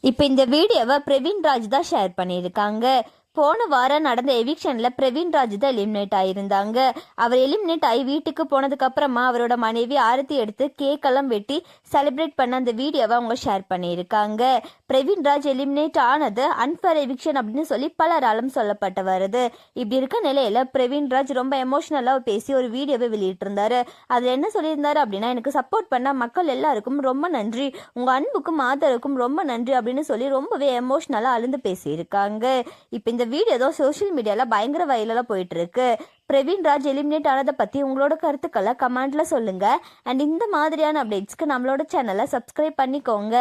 இப்போ இந்த வீடியோவை பிரவீன் ராஜ் தான் ஷேர் பண்ணியிருக்காங்க. போன வாரம் நடந்த எவிக்ஷன்ல பிரவீன் ராஜ் தான் எலிமினேட் ஆயிருந்தாங்க. அவர் எலிமினேட் ஆகி வீட்டுக்கு போனதுக்கு அப்புறமா அவரோட மனைவி ஆரத்தி எடுத்து கேக் எல்லாம் வெட்டி செலிப்ரேட் பண்ண அந்த வீடியோவை அவங்க ஷேர் பண்ணியிருக்காங்க. பிரவீன் ராஜ் எலிமினேட் ஆனது அன்ஃபேர் எவிக்ஷன் அப்படின்னு சொல்லி பலராலும் சொல்லப்பட்டு வருது. இப்படி இருக்க நிலையில பிரவீன் ராஜ் ரொம்ப எமோஷனலா பேசி ஒரு வீடியோவை வெளியிட்டிருந்தாரு. அதுல என்ன சொல்லியிருந்தாரு அப்படின்னா, எனக்கு சப்போர்ட் பண்ண மக்கள் எல்லாருக்கும் ரொம்ப நன்றி, உங்க அன்புக்கும் ஆதரவுக்கும் ரொம்ப நன்றி அப்படின்னு சொல்லி ரொம்பவே எமோஷனலா அழுந்து பேசியிருக்காங்க. இப்போ இந்த வீடியோ தான் சோஷியல் மீடியாவில் பயங்கர வைரலாக போயிட்டு இருக்கு. பிரவீன் ராஜ் எலிமினேட் ஆனதை பற்றி உங்களோட கருத்துக்களை கமெண்ட்ல சொல்லுங்க. அண்ட் இந்த மாதிரியான அப்டேட்ஸ்க்கு நம்மளோட சேனலை சப்ஸ்கிரைப் பண்ணிக்கோங்க.